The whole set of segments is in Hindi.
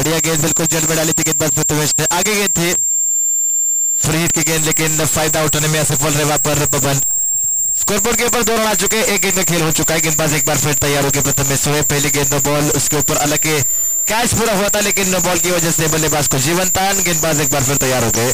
बढ़िया गेंद, बिल्कुल जड़ में डाली थी गेंदबाज प्रथमेश ने। आगे गेंद थी, फ्री हिट की गेंद, लेकिन फायदा उठाने में असफल रहे वहां पर पवन। स्कोरबोर्ड के ऊपर 2 रन आ चुके हैं, एक गेंद का खेल हो चुका है। गेंदबाज एक बार फिर तैयार हो गए प्रथमेश हुए। पहली गेंद नो बॉल, उसके ऊपर हालांकि कैच पूरा हुआ था, लेकिन नो बॉल की वजह से बल्लेबाज को जीवन तान। गेंदबाज एक बार फिर तैयार हो गए।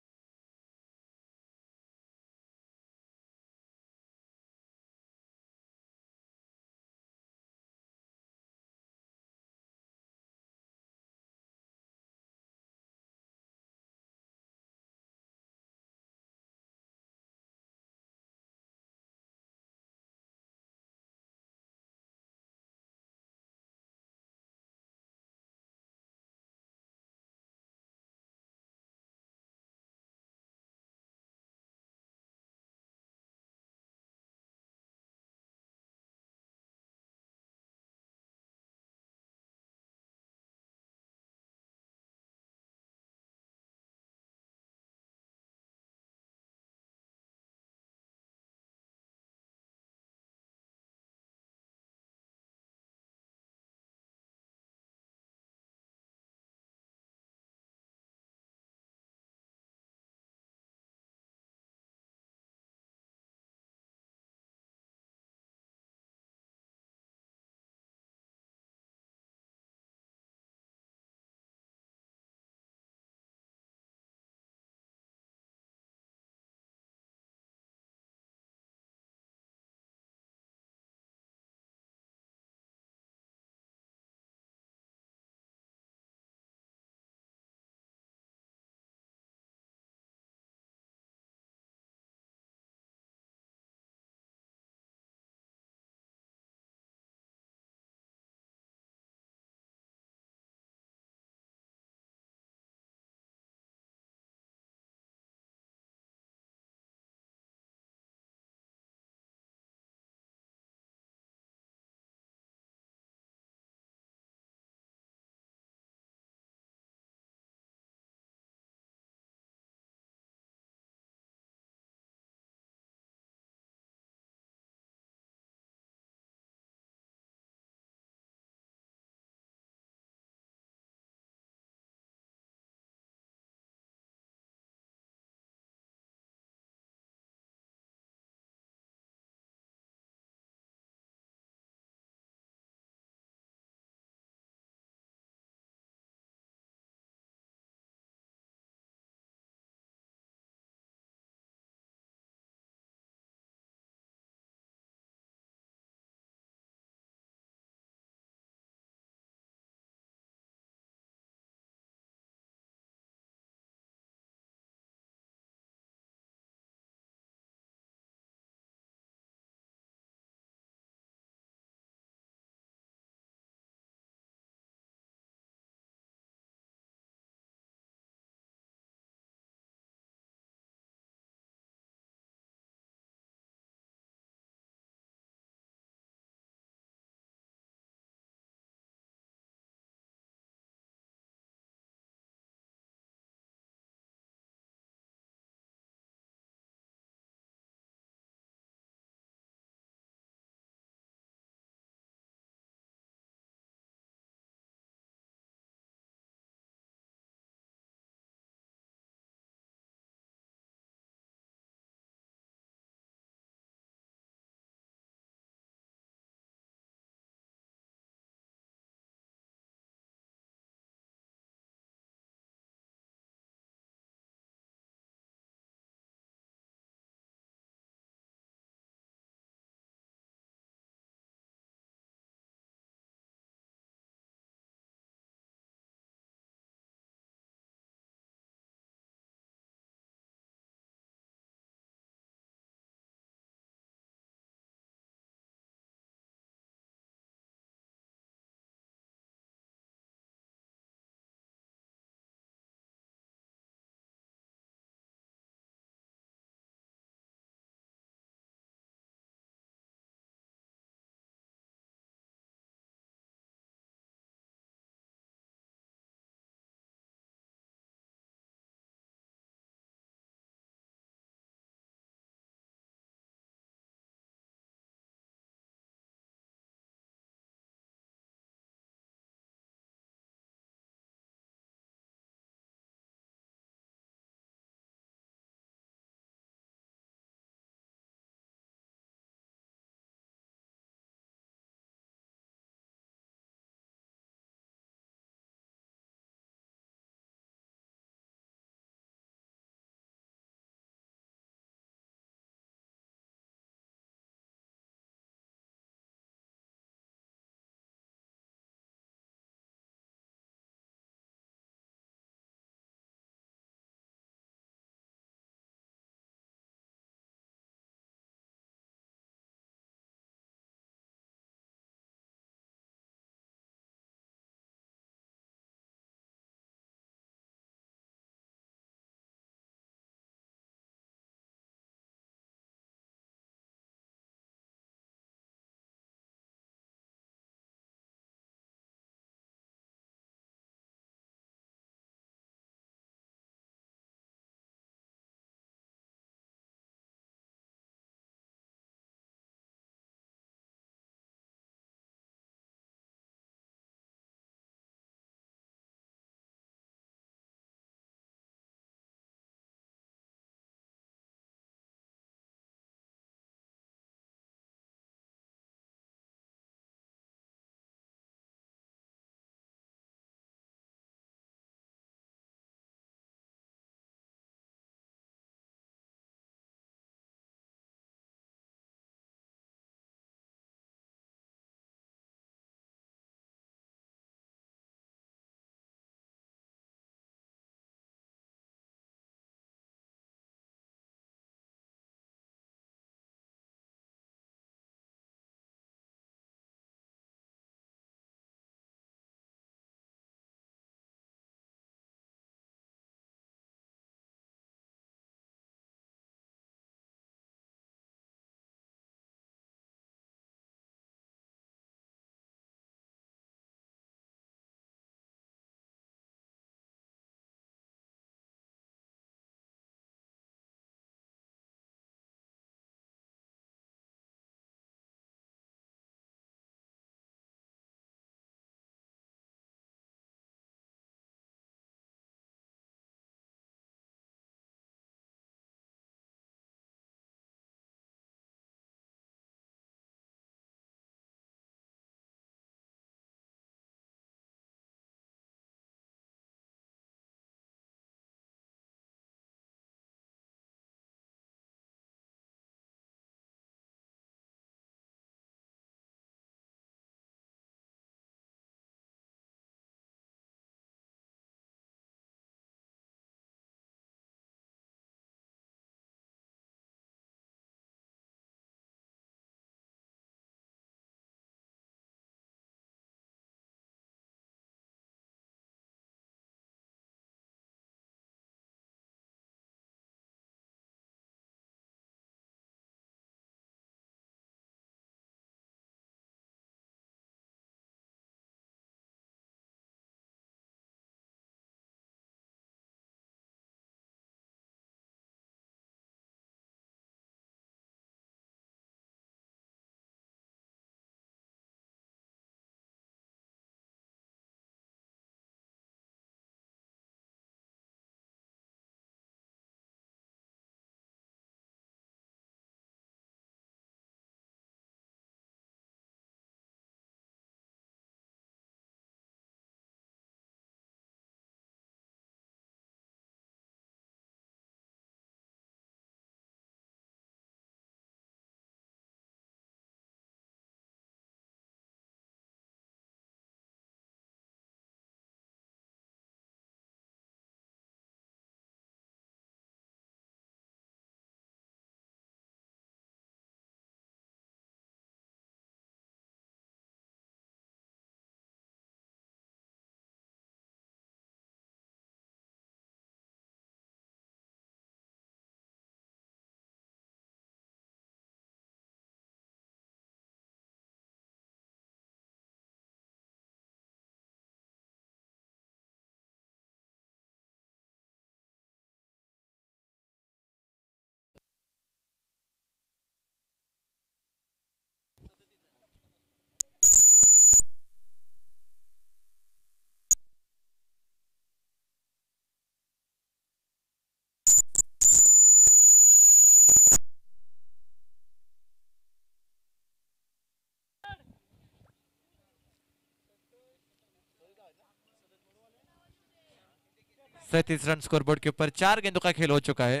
37 रन स्कोरबोर्ड के ऊपर। 4 गेंदों का खेल हो चुका है।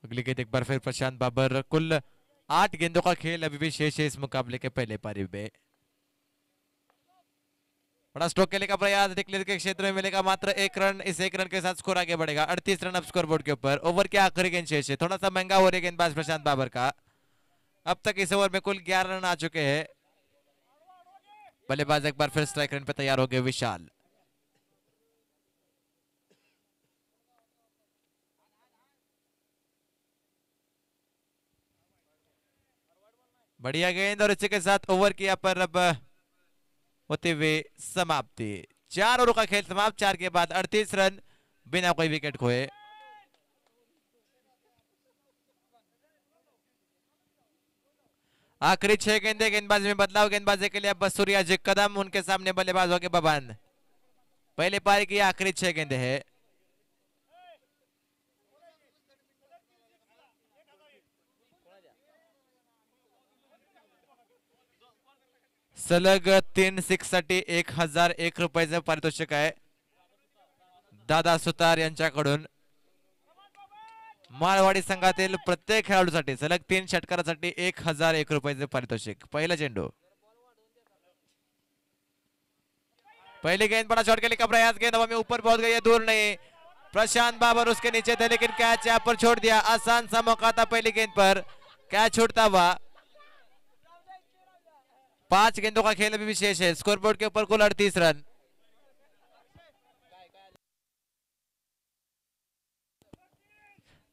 अगली गेंद एक बार फिर प्रशांत बाबर। कुल 8 गेंदों का खेल अभी भी शेष है इस मुकाबले के पहले पारी में। बड़ा स्ट्रोक खेलने का प्रयास, डिक्लेयर के क्षेत्र में मिलेगा मात्र 1 रन। इस 1 रन के साथ स्कोर आगे बढ़ेगा। 38 रन अब स्कोरबोर्ड के ऊपर। ओवर के आखिरी गेंद शेष है। थोड़ा सा महंगा हो रहा है गेंदबाज प्रशांत बाबर का। अब तक इस ओवर में कुल 11 रन आ चुके हैं। बल्लेबाज एक बार फिर स्ट्राइक रन पे तैयार हो गए विशाल। बढ़िया गेंद और इसी के साथ ओवर की यहाँ पर अब होते हुए समाप्ति। 4 ओवर का खेल समाप्त। 4 के बाद 38 रन बिना कोई विकेट खोए। आखिरी 6 गेंदे गेंदबाजी में बदलाव। गेंदबाजी के लिए अब सूर्या जी कदम, उनके सामने बल्लेबाज हो गए बबन। पहले पारी की आखिरी 6 गेंदे है। सलग 3 सिक्ससाठी 1001 रुपयाचं पारितोषिक आहे दादा सुतार यांच्याकडून। माळवाडी संघातील प्रत्येक खेळाडूसाठी सलग 3 षटकारासाठी 1001 रुपयाचे पारितोषिक। पहिला चेंडू, पहली गेंद, बड़ा शॉट खेलने का प्रयास। गेंद हवा में ऊपर पहुंच गई है, दूर नहीं। प्रशांत बाबर उसके नीचे थे लेकिन कैच यहाँ पर छोड़ दिया। आसान सा मौका था पहली गेंद पर, कैच छूटता हुआ। 5 गेंदों का खेल अभी विशेष है। स्कोरबोर्ड के ऊपर कुल 38 रन।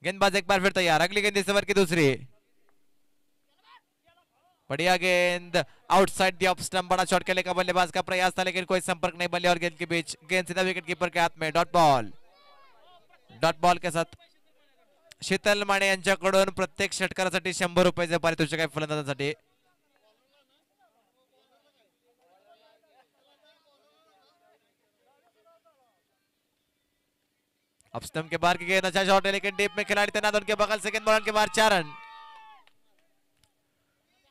गेंदबाज एक बार फिर तैयार। अगली गेंद इस ओवर की दूसरी। बढ़िया गेंद आउटसाइड द ऑफ स्टंप। बड़ा शॉट खेलने का बल्लेबाज का प्रयास था लेकिन कोई संपर्क नहीं बल्ले और गेंद के बीच। गेंद सीधा विकेट कीपर के हाथ में। Dot ball. डॉट बॉल के साथ शीतल माने यांच्याकडून प्रत्येक षटकारासाठी 100 रुपयाचे पारितोषिक आहे फलंदाजांसाठी। अब स्टंप के बाहर की गेंद, अच्छा शॉट है लेकिन डीप में खिलाड़ी तैनात, उनके बगल से गेंद बॉल के बाहर। 4 रन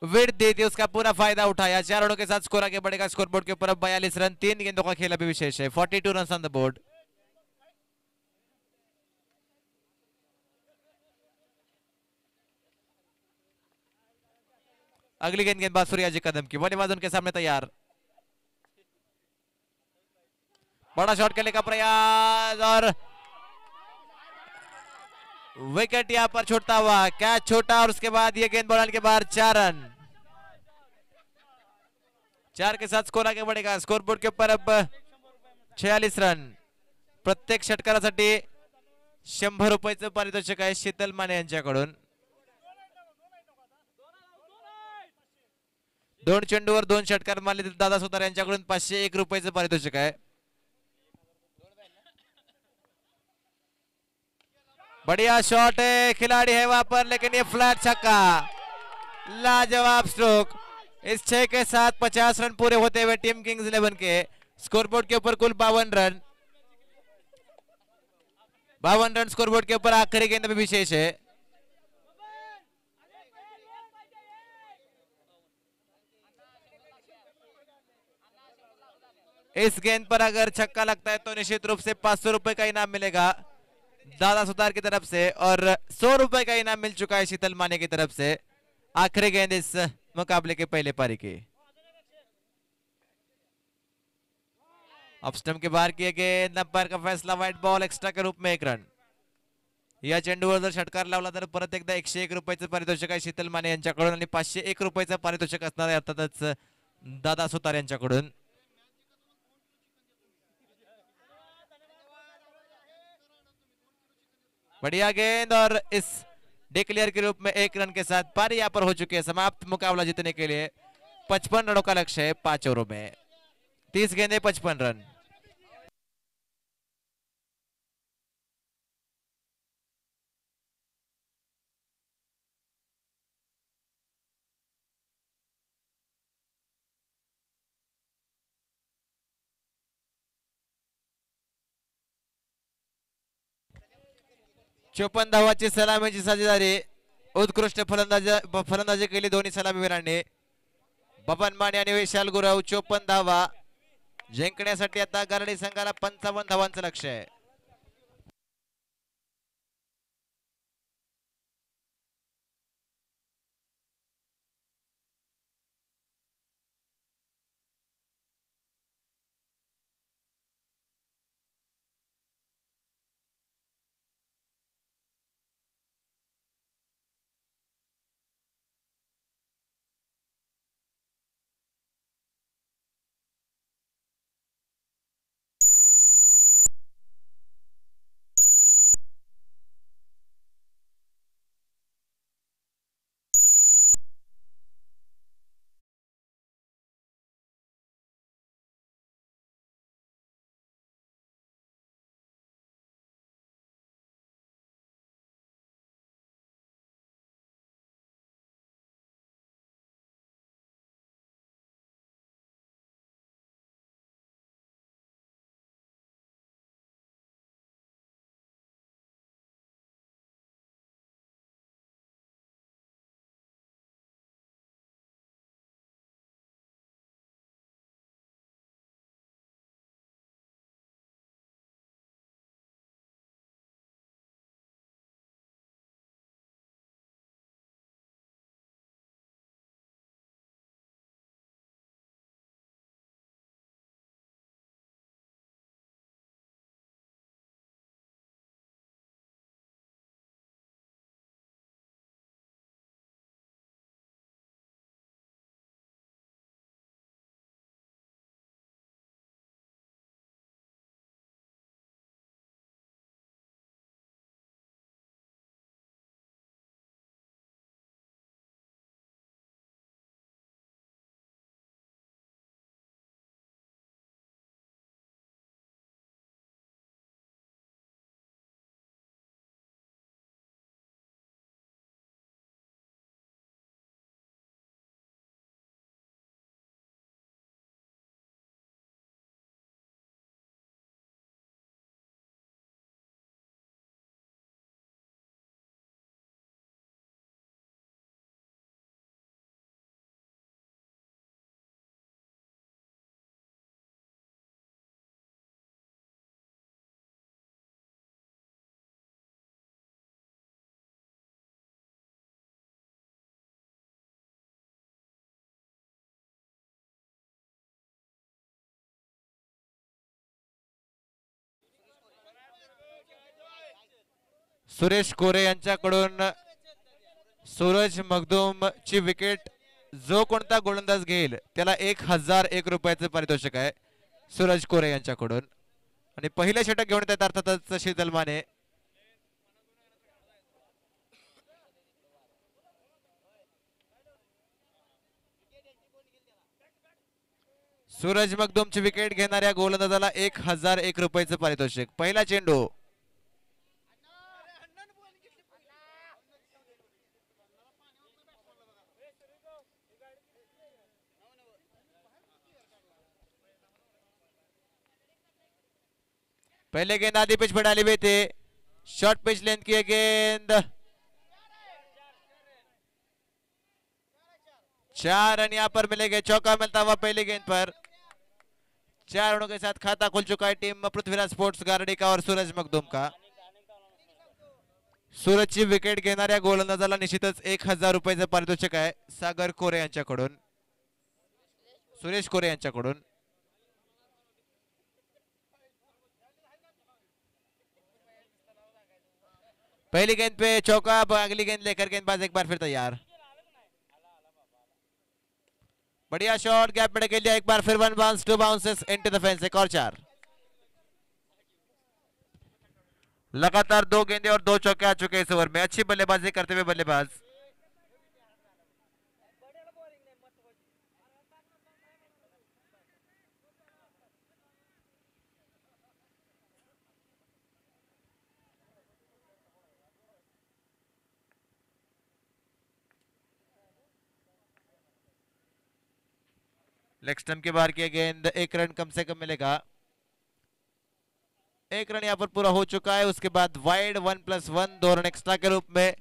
विड दे दी, उसका पूरा फायदा उठाया। 4 रनों के साथ स्कोर आगे बढ़ेगा स्कोरबोर्ड के ऊपर। अब 42 रन। 3 गेंदों का खेल अभी विशेष है। 42 रन ऑन द बोर्ड। अगली गेंद गेंदबाज सूर्याजी कदम की। बल्लेबाज उनके सामने तैयार। बड़ा शॉट खेलने का प्रयास और विकेट यहां पर छूटता हुआ। कैच छोटा और उसके बाद ये गेंद बॉल के बाहर। 4 रन। 4 के साथ स्कोर आगे बढ़ेगा स्कोरबोर्ड के ऊपर। अब 46 रन। प्रत्येक षटकारासाठी 100 रुपयाचं पारितोषिक आहे शीतल माने यांच्याकडून। 2 चेंडूवर 2 षटकार मारले दादा सुतार यांच्याकडून 501 रुपयाचं पारितोषिक आहे। बढ़िया शॉट है, खिलाड़ी है वहां पर लेकिन ये फ्लैट छक्का। लाजवाब स्ट्रोक। इस 6 के साथ 50 रन पूरे होते हुए टीम किंग्स 11 के स्कोरबोर्ड के ऊपर कुल 52 रन। 52 रन स्कोरबोर्ड के ऊपर। आखिरी गेंद में विशेष है। इस गेंद पर अगर छक्का लगता है तो निश्चित रूप से 500 रुपए का इनाम मिलेगा दादा सुतार की तरफ से और 100 रुपए का इनाम मिल चुका है शीतल माने की तरफ से। आखिरी गेंद इस मुकाबले के पहले पारी की। ऑफ स्टंप के बाहर किए गेंद, अंपायर का फैसला व्हाइट बॉल। एक्स्ट्रा के रूप में 1 रन। या चेंडूवर जर षटकार लावला तर परत एकदा 101 रुपयाचं पारितोषिक आहे शीतल माने यांच्याकडून आणि 501 रुपयाचं पारितोषिक असणार आहे अर्थातच दादा सुतार यांच्याकडून। बढ़िया गेंद और इस डिक्लेयर के रूप में 1 रन के साथ पारी यहां पर हो चुकी है समाप्त। मुकाबला जीतने के लिए 55 रनों का लक्ष्य है 5 ओवरों में। 30 गेंदे 55 रन। चोपन धावाची सलामीची साझेदारी उत्कृष्ट फलंदाजी केली दोन्ही सलामीवीरांनी। बबन माने आणि विशाल गुरव 54 धावा जिंकण्यासाठी आता गारडी संघाला 55 धावांचं लक्ष आहे. सुरेश कोरे यांच्याकडून सूरज मखदूम ची विकेट जो कोणता गोलंदाज घेईल त्याला 1001 रुपयाचे पारितोषिक आहे सूरज कोरे यांच्याकडून. आणि पहिले षटक घेऊन येतात अर्थातच शीतल माने. सूरज मखदूमची विकेट घेणाऱ्या गोलंदाजाला 1001 रुपयाचे पारितोषिक. पहिला चेंडू पहले गेंद आधी पिच पर डाली हुई थे. शॉर्ट पिच लेंथ की गेंद 4 रन यहां पर मिलेंगे. चौका मिलता हुआ पहली गेंद पर. 4 रनों के साथ खाता खुल चुका है टीम पृथ्वीराज स्पोर्ट्स गारडी का और सूरज मखदूम का. सूरजची विकेट घेणाऱ्या गोलंदाजाला निश्चितच 1000 रुपयाचे पारितोषिक आहे सागर कोरे यांच्याकडून, सुरेश कोरे यांच्याकडून. पहली गेंद पे चौका, अगली गेंद लेकर गेंदबाज एक बार फिर तैयार. बढ़िया शॉट, गैप में खेल दिया एक बार फिर. 1 bounce 2 bounces into the fence. एक और 4. लगातार 2 गेंदे और 2 चौके आ चुके इस ओवर में. अच्छी बल्लेबाजी करते हुए बल्लेबाज. लेग स्टंप के बाहर की गेंद. 1 रन कम से कम मिलेगा. 1 रन यहां पर पूरा हो चुका है. उसके बाद वाइड 1+1 2 रन एक्स्ट्रा के रूप में.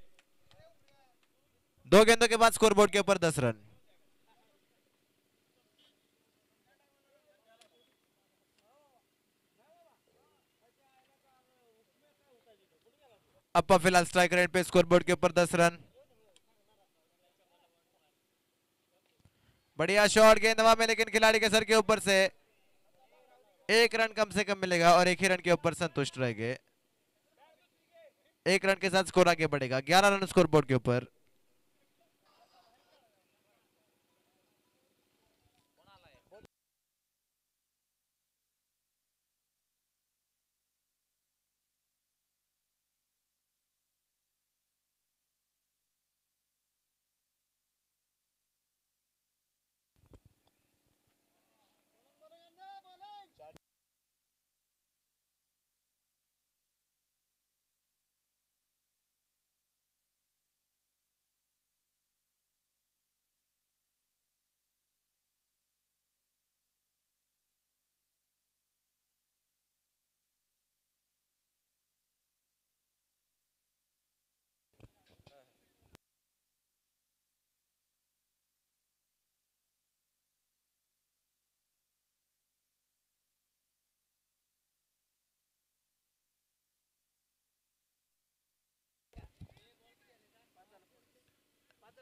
2 गेंदों के बाद स्कोरबोर्ड के ऊपर 10 रन. अप्पा फिलहाल स्ट्राइक रेट पे स्कोरबोर्ड के ऊपर 10 रन। बढ़िया शॉट, गेंद हवा में लेकिन खिलाड़ी के सर के ऊपर से 1 रन कम से कम मिलेगा और 1 ही रन के ऊपर संतुष्ट रहेंगे। 1 रन के साथ स्कोर आगे बढ़ेगा, 11 रन स्कोरबोर्ड के ऊपर।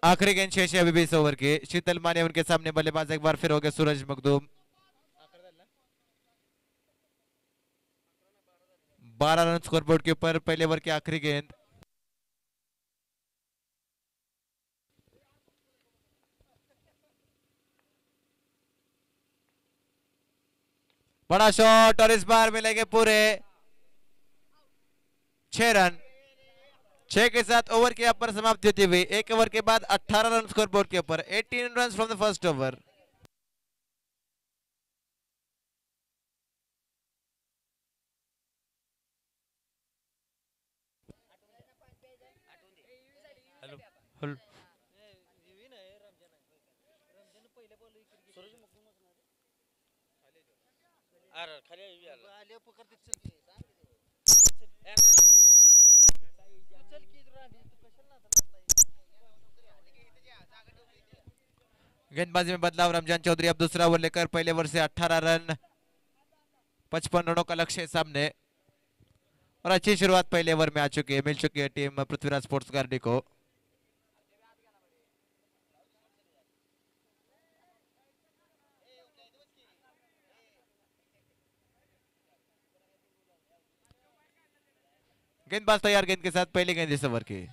आखिरी गेंद शेष है अभी 20 ओवर की। शीतल माने उनके सामने बल्लेबाज, एक बार फिर हो गए सूरज मखदूम। 12 रन स्कोरबोर्ड के ऊपर, पहले ओवर की आखिरी गेंद। बड़ा शॉट और इस बार मिलेंगे पूरे 6 रन। 6 के साथ ओवर की अपर समाप्ति होती हुई, 1 ओवर के बाद 18 रन स्कोरबोर्ड के ऊपर। 18 run from the first over. गेंदबाजी में बदलाव, रमजान चौधरी अब दूसरा ओवर लेकर पहले ओवर से 18 रन, 55 रनों का लक्ष्य सामने और अच्छी शुरुआत पहले ओवर में आ चुकी है, मिल चुकी है टीम पृथ्वीराज स्पोर्ट्स गार्डी को। गेंदबाज तैयार, गेंद के साथ पहली गेंद इस ओवर की।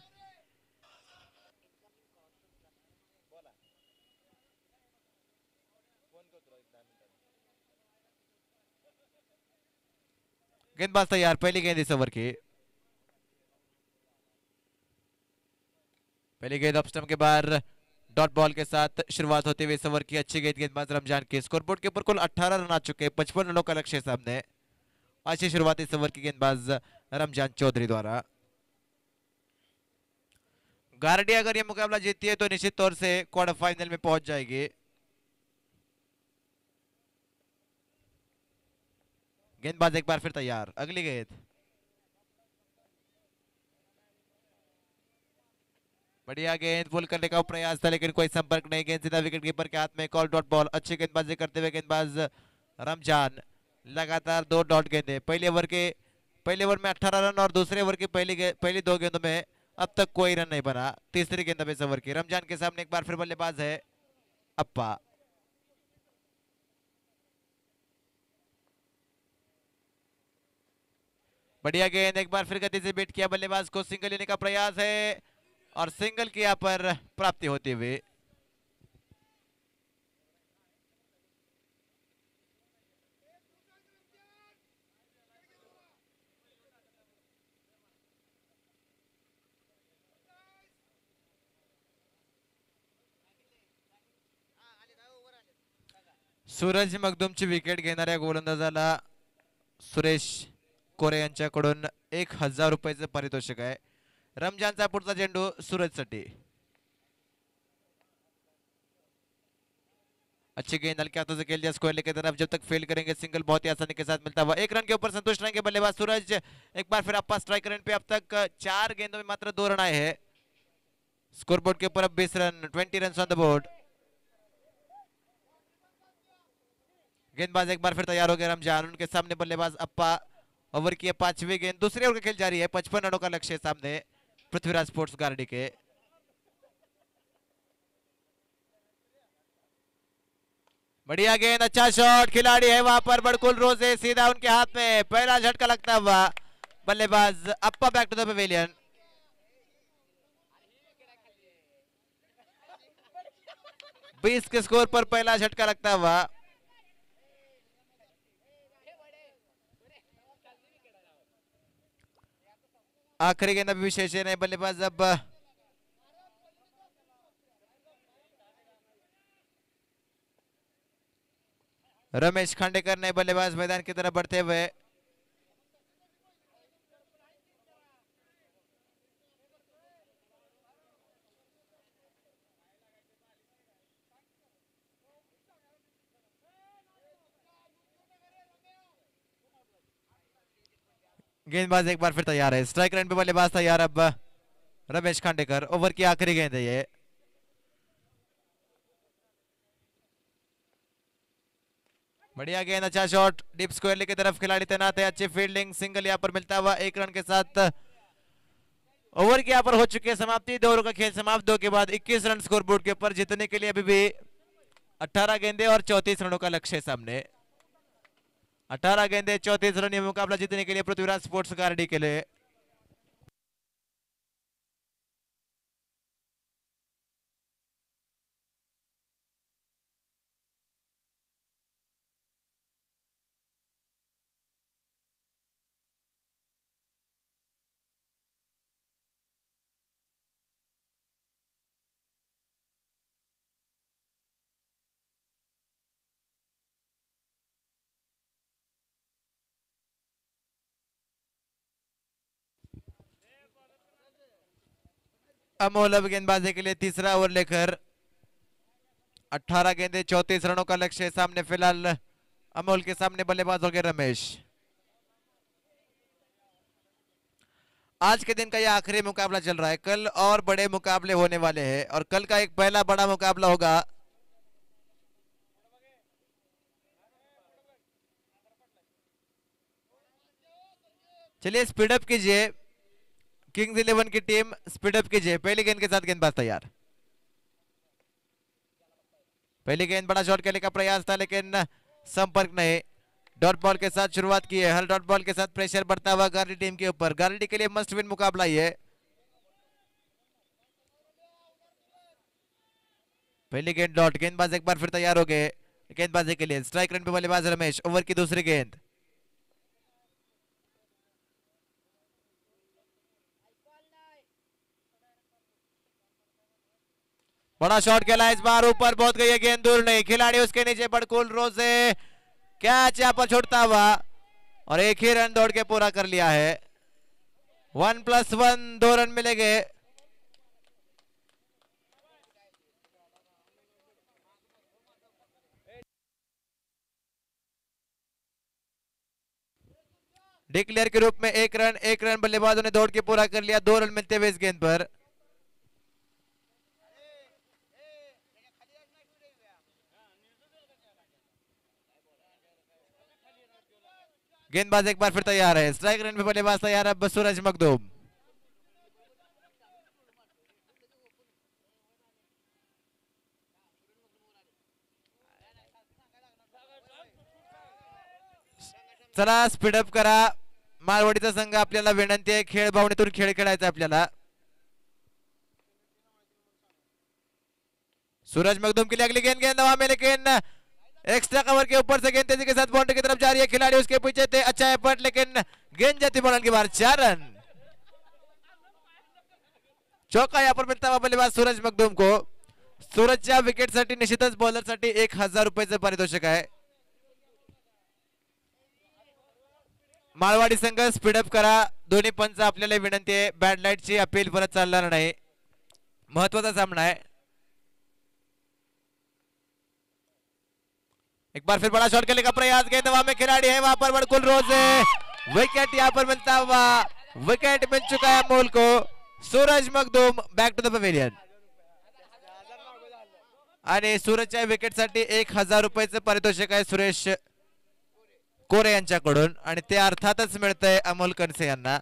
गेंदबाज तैयार, पहली गेंद इस ओवर की। पहली गेंद ऑफ स्टंप के बाहर डॉट बॉल के साथ शुरुआत होते हुए इस ओवर की। अच्छी गेंद गेंदबाज रमजान की। स्कोरबोर्ड के ऊपर कुल 18 रन आ चुके हैं, 55 रनों का लक्ष्य सामने। अच्छी शुरुआत इस ओवर की गेंदबाज रमजान चौधरी द्वारा। गारडी अगर ये मुकाबला जीतती है तो निश्चित तौर से क्वार्टर फाइनल में पहुंच जाएगी। गेंदबाज एक बार फिर तैयार, अगली गेंद। बढ़िया गेंद, पुल करने का प्रयास था लेकिन कोई संपर्क नहीं। गेंद सीधा विकेट कीपर के हाथ में, कॉल डॉट बॉल। अच्छी गेंदबाजी करते हुए गेंदबाज रमजान। लगातार 2 डॉट गेंदें। पहले ओवर में 18 रन और दूसरे ओवर की पहली 2 गेंदों में अब तक कोई रन नहीं बना। तीसरी गेंद अब इस ओवर की। रमजान के सामने एक बार फिर बल्लेबाज है अप्पा। बढ़िया गेंद, एक बार फिर गति से बीट किया, बल्लेबाज को सिंगल लेने का प्रयास है और सिंगल की यहां पर प्राप्ति होती हुई। सूरज मखदूमची विकेट घेणाऱ्या गोलंदाजाला सुरेश कोरे यांच्याकडून 1000 रुपयाचं पारितोषिक आहे। रमजानचा पुढचा चेंडू सूरजसाठी। अच्छी गेंद हल्के हाथों से खेल दिया स्क्वायर की तरफ, जब तक फील्ड करेंगे सिंगल बहुत ही आसानी के साथ मिलता हुआ। 1 रन के ऊपर संतुष्ट रहेंगे बल्लेबाज सूरज। एक बार फिर अप्पा स्ट्राइक रेट पे। अब तक 4 गेंदों में मात्र 2 रन आए हैं। स्कोरबोर्ड के ऊपर अब 20 run, 20 run on the board. गेंदबाज एक बार फिर तैयार हो गए रमजान, उनके सामने बल्लेबाज अप्पा ओवर की 5वीं गेंद, दूसरे ओवर का खेल जारी है। 55 रनों का लक्ष्य सामने पृथ्वीराज स्पोर्ट्स गार्डी के। बढ़िया गेंद, अच्छा शॉट, खिलाड़ी है वहां पर बड़कुल रोजे, सीधा उनके हाथ में पहला झटका लगता हुआ बल्लेबाज अप्पा बैक टू द पवेलियन। 20 के स्कोर पर पहला झटका लगता हुआ। आखिरी गेंद अभी विशेष है, बल्लेबाज अब रमेश खांडेकर ने बल्लेबाज मैदान की तरफ बढ़ते हुए गेंदबाज एक बार फिर तैयार है। स्ट्राइक रेंज पे बल्लेबाज तैयार अब रमेश खांडेकर। ओवर की आखिरी गेंद है ये। बढ़िया गेंद, अच्छा शॉट, डीप स्क्वायर की तरफ खिलाड़ी तैनात है। अच्छी फील्डिंग, सिंगल यहां पर मिलता हुआ 1 रन के साथ ओवर की यहां पर हो चुकी है समाप्ति। 2 ओवर का खेल समाप्त, 2 के बाद 21 रन स्कोर बोर्ड के ऊपर। जीतने के लिए अभी भी 18 गेंदे और 34 रनों का लक्ष्य सामने। 18 गेंदे 34 रन ये मुकाबला जीतने के लिए पृथ्वीराज स्पोर्ट्स गार्डी के लिए। अमोल अब गेंदबाजी के लिए तीसरा ओवर लेकर 18 गेंदे 34 रनों का लक्ष्य सामने। फिलहाल अमोल के सामने बल्लेबाज हो गए रमेश। आज के दिन का यह आखिरी मुकाबला चल रहा है। कल और बड़े मुकाबले होने वाले हैं और कल का एक पहला बड़ा मुकाबला होगा चलिए स्पीडअप कीजिए, किंग्स 11 की टीम स्पीडअप कीजिए। पहली गेंद के साथ गेंदबाज तैयार। पहली गेंद बड़ा शॉट खेलने का प्रयास था लेकिन संपर्क नहीं। डॉट बॉल के साथ शुरुआत की है। हर डॉट बॉल के साथ प्रेशर बढ़ता हुआ गार्डी टीम के ऊपर। गार्डी के लिए मस्ट विन मुकाबला ये। पहली गेंद डॉट, गेंदबाज एक बार फिर तैयार हो गए गेंदबाजी के लिए। स्ट्राइक रेंज पे बल्लेबाज रमेश। ओवर की दूसरी गेंद, बड़ा शॉट खेला इस बार, ऊपर बहुत गई है गेंद, दूर नहीं। खिलाड़ी उसके नीचे बड़कुल रोजे, कैच यहां पर छोड़ता हुआ और एक ही रन दौड़ के पूरा कर लिया है। 1+1 2 रन मिलेंगे। डिक्लेयर के रूप में 1 रन बल्लेबाजों ने दौड़ के पूरा कर लिया। 2 रन मिलते हुए इस गेंद पर। गेंदबाज एक बार फिर तैयार है। स्ट्राइक रेंज पे बल्लेबाज तैयार है अब सूरज मखदूम। चला स्पीडअप करा। मारवाडीचा संघ आपल्याला विनंती आहे, खेळ भावनेतून खेळ खेळायचा आपल्याला। सूरज मखदूम के लिए अगली गेंद, गेंद हवा में लेकिन एक्स्ट्रा कवर के ऊपर से गेंद तेजी के साथ बाउंड्री की तरफ जा रही है। खिलाड़ी उसके पीछे थे, अच्छा एफर्ट लेकिन गेंद जाती बॉल के बाहर। 4 रन। चौका यहां पर मिळता हुआ बल्लेबाज सूरज मखदूम को। सूरजच्या विकेटसाठी निश्चितच बॉलरसाठी 1000 रुपयाचं पारितोषिक आहे। माळवाडी संघ स्पीडअप करा। दोन्ही पंच आपल्याला विनंती आहे, बॅड लाईटची अपील परत चालणार नाही। महत्वाचा सामना है। एक बार फिर बड़ा शॉट खेलने का प्रयास, गेंद हवा में, खिलाड़ी है वहां पर बड़कुल रोजे। विकेट यहां पर मिलता हुआ, विकेट मिल चुका है अमोल को। Suraj Makhdoom back to the pavilion आणि सूरजच्या विकेटसाठी 1000 रुपयाचं पारितोषिक आहे सुरेश कोरे यांच्याकडून आणि ते अर्थातच मिळतंय अमोल कनसे यांना.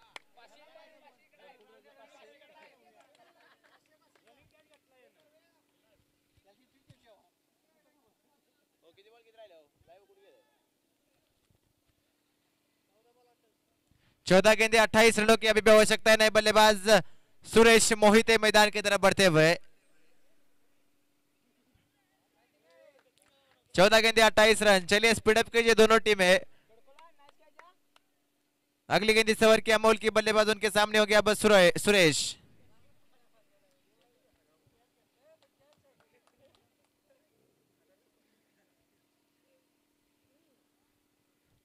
चौदह गेंदे 28 रनों की अभी भी आवश्यकता है. नए बल्लेबाज सुरेश मोहिते मैदान की तरफ बढ़ते हुए. 14 गेंदे 28 रन. चलिए स्पीडअप कीजिए दोनों टीमें. अगली गेंद इस ओवर की अमोल की बल्लेबाज उनके सामने हो गया बस सुरेश.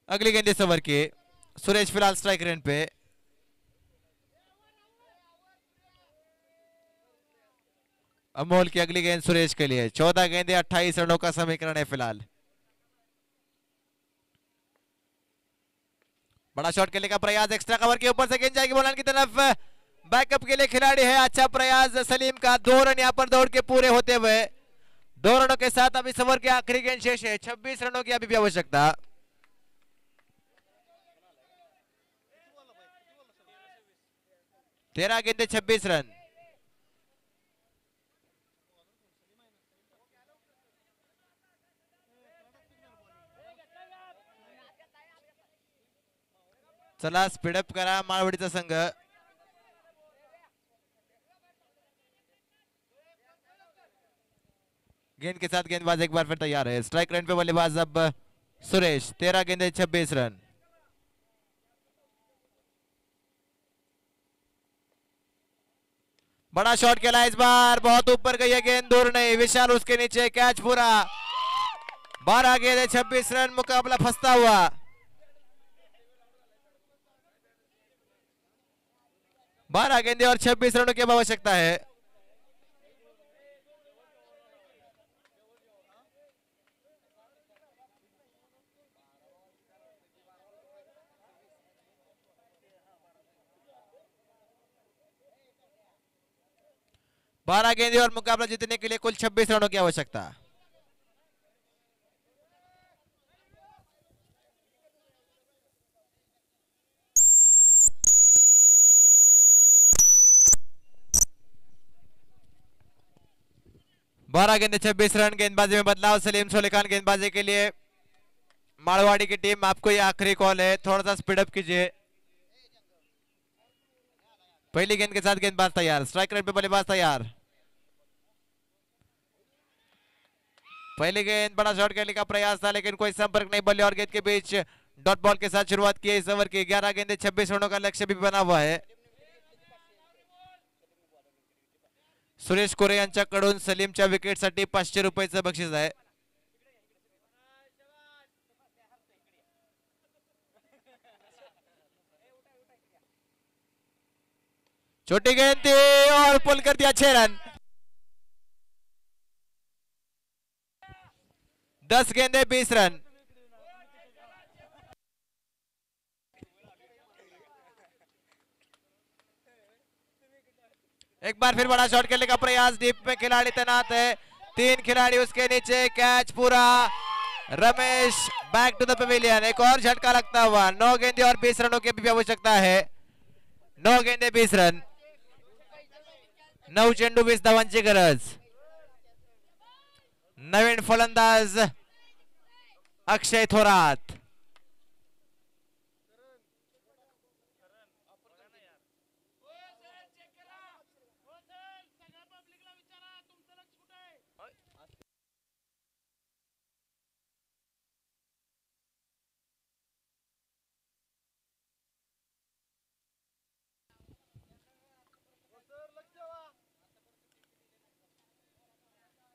अगली गेंद इस ओवर की. सुरेश फिलहाल स्ट्राइक रेंज पे. अमोल की अगली गेंद सुरेश के लिए. 14 गेंदे 28 रनों का समीकरण है फिलहाल. बड़ा शॉट खेलने का प्रयास. एक्स्ट्रा कवर के ऊपर से गेंद जाएगी बॉलर की तरफ. बैकअप के लिए खिलाड़ी है. अच्छा प्रयास सलीम का. 2 रन यहां पर दौड़ के पूरे होते हुए. 2 रनों के साथ अभी इस ओवर की आखिरी गेंद शेष है. 26 रनों की अभी भी आवश्यकता. 13 गेंदे 26 रन. चला स्पीडअप करा माळवडीचा संघ. गेंद के साथ गेंदबाज एक बार फिर तैयार है. स्ट्राइक रेंज पे बल्लेबाज अब सुरेश. 13 गेंदे 26 रन. बड़ा शॉट खेला इस बार. बहुत ऊपर गई है गेंद. दूर नहीं. विशाल उसके नीचे. कैच पूरा. 12 गेंदे 26 रन. मुकाबला फंसता हुआ. 12 गेंदे और 26 रनों की आवश्यकता है. बारह गेंदे और मुकाबला जीतने के लिए कुल 26 रनों की आवश्यकता. बारह गेंदे 26 रन. गेंदबाजी में बदलाव. सलीम सोलेखान गेंदबाजी के लिए. मारवाड़ी की टीम आपको ये आखिरी कॉल है. थोड़ा सा स्पीडअप कीजिए. पहली गेंद के साथ गेंदबाज तैयार. स्ट्राइक रेट पे बल्लेबाज तैयार. पहली गेंद. बड़ा शॉट खेलने का प्रयास था लेकिन कोई संपर्क नहीं. बल्ले और गेंद के बीच डॉट बॉल के साथ शुरुआत की इस ओवर की. 11 गेंदे 26 रनों का लक्ष्य भी बना हुआ है. सुरेश कोरे यांच्याकडून सलीमच्या विकेटसाठी 500 रुपयाचं बक्षीस आहे. छोटी गेंद थी और पुल कर दिया 6 रन. 10 गेंदे 20 रन. एक बार फिर बड़ा शॉट खेलने का प्रयास. डीप में खिलाड़ी तैनात है. 3 खिलाड़ी उसके नीचे. कैच पूरा. Ramesh back to the pavilion. एक और झटका लगता हुआ. 9 गेंदे और 20 रनों की भी आवश्यकता है. 9 गेंदे 20 रन. 9 चेंडू 20 धावांची गरज. नवीन फलंदाज अक्षय थोरात.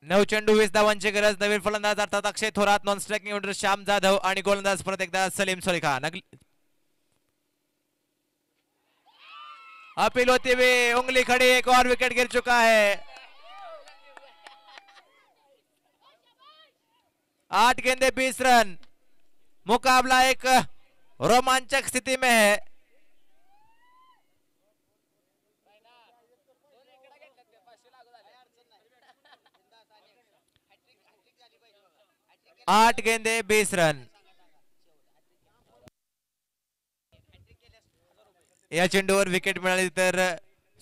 नऊ चेंडू 20 धावांची गरज. नवीन फलंदाज अर्थात Akshay Thorat. Non striking order Shyam Jadhav आणि गोलंदाज परत एकदा सलीम सोलेखान. अपील होती हुई उंगली खड़ी. एक और विकेट गिर चुका है. 8 गेंदे 20 रन. मुकाबला एक रोमांचक स्थिति में है. आठ गेंदे 20 रन. या चेंडूवर विकेट मिळाली तर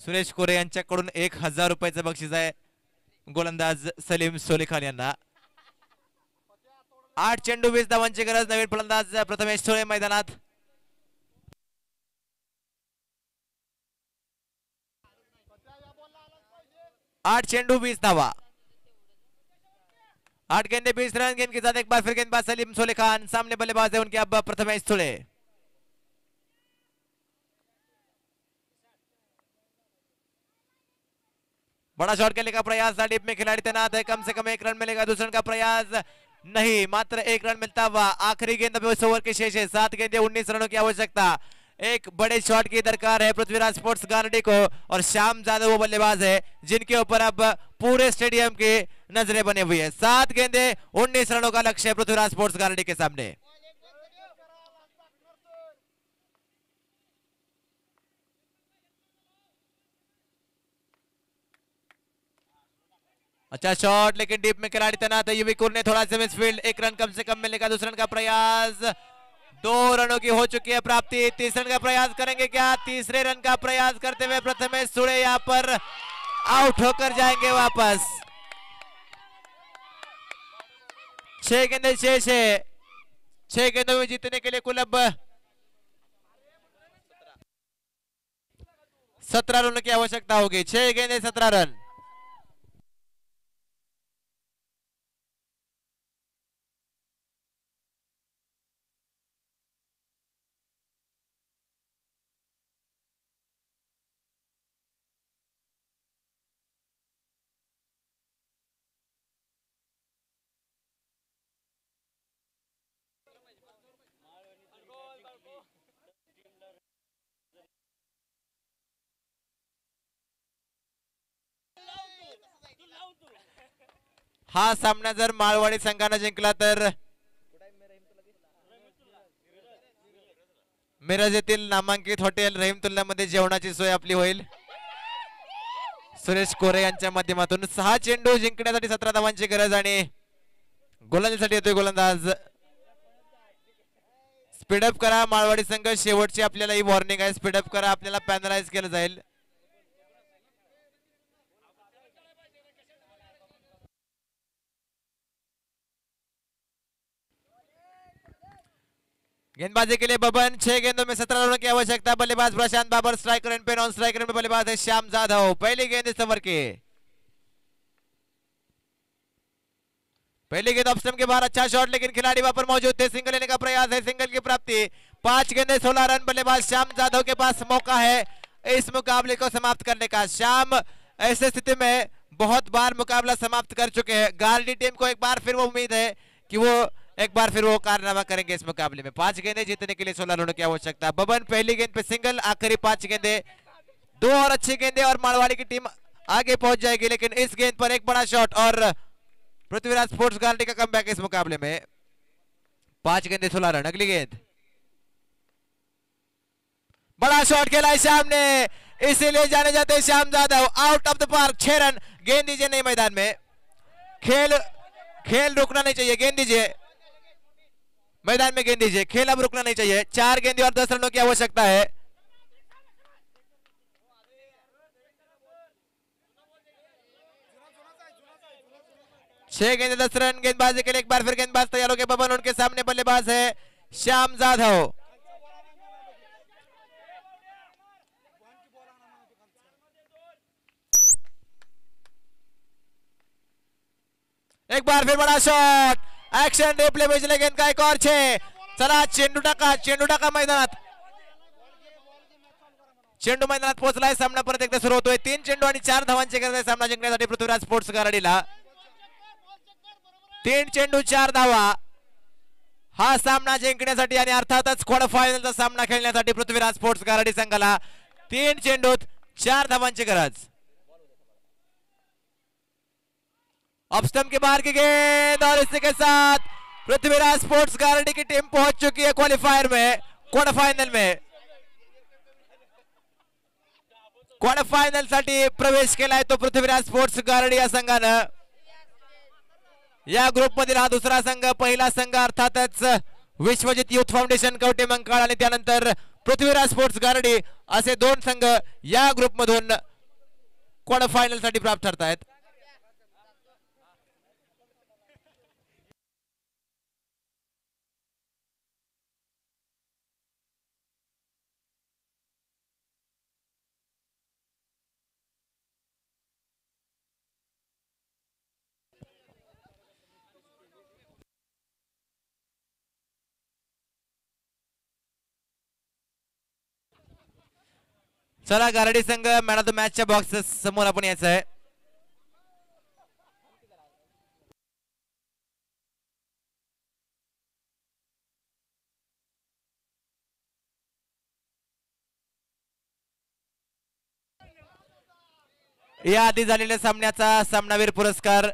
सुरेश कोरे यांच्याकडून 1000 रुपयाचं बक्षीस आहे गोलंदाज सलीम सोलेखान यांना. 8 चेंडू 20 धावांची गरज. नवीन फलंदाज प्रथमेश सुळे मैदानात. आठ चेंडू 20 धावा. 8 गेंदे 20 रन. गेंद के साथ एक बार फिर गेंदबाज सलीम सोलेखान. सामने बल्लेबाज है उनके अब प्रथमेश सुळे. बड़ा शॉट खेलने का प्रयास. डीप में खिलाड़ी तैनात है. कम से कम 1 रन मिलेगा. दूसरे का प्रयास नहीं, मात्र 1 रन मिलता हुआ. आखिरी गेंद अब इस ओवर के शेष है. 7 गेंदे 19 रनों की आवश्यकता. एक बड़े शॉट की दरकार है पृथ्वीराज स्पोर्ट्स गारडी को. और श्याम यादव वो बल्लेबाज है जिनके ऊपर अब पूरे स्टेडियम की नजरें बने हुई है. 7 गेंदे 19 रनों का लक्ष्य है पृथ्वीराज स्पोर्ट्स गारडी के सामने. अच्छा शॉट, लेकिन डीप में खिलाड़ी तैनात है. युविकुर ने थोड़ा सा मिसफील्ड. 1 रन कम से कम मिलेगा. दूसरे रन का प्रयास. 2 रनों की हो चुकी है प्राप्ति. तीसरे रन का प्रयास करेंगे क्या? तीसरे रन का प्रयास करते हुए प्रथमेश सुळे यहां पर आउट होकर जाएंगे वापस. 6 गेंदे शेष है. 6 गेंदों में जीतने के लिए कुल अब 17 रनों की आवश्यकता होगी. 6 गेंदे 17 रन. हा सामना जर माळवाडी संघाने जिंकला तर मिरज येथील नामांकित हॉटेल रहीमतुल्लामध्ये जेवणाची सोय आपली होईल. सुरेश कोरे यांच्या माध्यमातून. 6 चेंडू जिंकण्यासाठी 17 धावांची गरज आणि गोलंदाजीसाठी येतोय गोलंदाज. स्पीडअप करा माळवाडी संघ. शेवटची आपल्याला ही वॉर्निंग आहे. स्पीडअप करा, आपल्याला पॅनलाइज केलं जाईल. गेंदबाजी के लिए बबन. 6 गेंदों में 17 रनों की आवश्यकता. बल्लेबाज प्रशांत बाबर. स्ट्राइकर एंड पे नॉन स्ट्राइकर में बल्लेबाज है श्याम जाधव. पहली गेंद इस ओवर की. पहली गेंद ऑफ स्टंप के बाहर. अच्छा शॉट, लेकिन खिलाड़ी वहां पर मौजूद थे. सिंगल लेने का प्रयास है. सिंगल की प्राप्ति. 5 गेंदे 16 रन. बल्लेबाज श्याम जाधव के पास मौका है इस मुकाबले को समाप्त करने का. श्याम ऐसे स्थिति में बहुत बार मुकाबला समाप्त कर चुके हैं. गारडी टीम को एक बार फिर वो उम्मीद है कि वो एक बार फिर वो कारनामा करेंगे इस मुकाबले में. 5 गेंदे जीतने के लिए 16 रनों की आवश्यकता. बबन पहली गेंद पे सिंगल. आखिरी 5 गेंदे. 2 और अच्छी गेंदे और मारवाड़ी की टीम आगे पहुंच जाएगी. लेकिन इस गेंद पर एक बड़ा शॉट और पृथ्वीराज स्पोर्ट्स गारडी का कमबैक इस मुकाबले में. 5 गेंदे 16 रन. अगली गेंद. बड़ा शॉट खेला है श्याम ने, इसीलिए जाने जाते हैं Shyam Yadav. Out of the park. 6 run. गेंद दीजिए नहीं मैदान में. खेल रुकना नहीं चाहिए. गेंद दीजिए मैदान में. गेंद दीजिए. खेल अब रुकना नहीं चाहिए. 4 गेंदे और 10 रनों की आवश्यकता है. छह गेंदे 10 रन. गेंदबाजी के लिए एक बार फिर गेंदबाज तैयार हो गए बबन. उनके सामने बल्लेबाज है श्याम जाधव. एक बार फिर बड़ा शॉट. एक्शन रिप्ले भेजले गेंद का. एक और 6. चला चेंडू टाका मैदानात. चेंडू मैदानात पोहोचलाय. सामना परत एकदा सुरू होतोय. 3 चेंडू आणि 4 धावांची गरज आहे सामना जिंकण्यासाठी पृथ्वीराज स्पोर्ट्स गारडीला. 3 चेंडू 4 धावा. हा सामना जिंकण्यासाठी आणि अर्थातच क्वार्टर फायनलचा सामना खेळण्यासाठी पृथ्वीराज स्पोर्ट्स गारडी संघाला 3 चेंडूत 4 धावांची गरज. ऑफ स्टंप के बाहर की गेंद और इसी के साथ पृथ्वीराज स्पोर्ट्स गारडी की टीम पहुंच चुकी है क्वालिफायर में, क्वार्टर फाइनल में. क्वार्टर फायनल साठी प्रवेश केलाय तो पृथ्वीराज स्पोर्ट्स गारडी या संघानं. या ग्रुप मधील हा दुसरा संघ. पहिला संघ अर्थातच विश्वजित युथ फाउंडेशन कवटे मंकाळ आणि त्यानंतर पृथ्वीराज स्पोर्ट्स गारडी असे 2 संघ या ग्रुप मधून क्वार्टर फायनल साठी प्राप्त ठरतायत. चला गारडी संघ मॅन ऑफ द मॅचच्या बॉक्स समोर आपण यायचं आहे. या आधी झालेल्या सामन्याचा सामनावीर पुरस्कार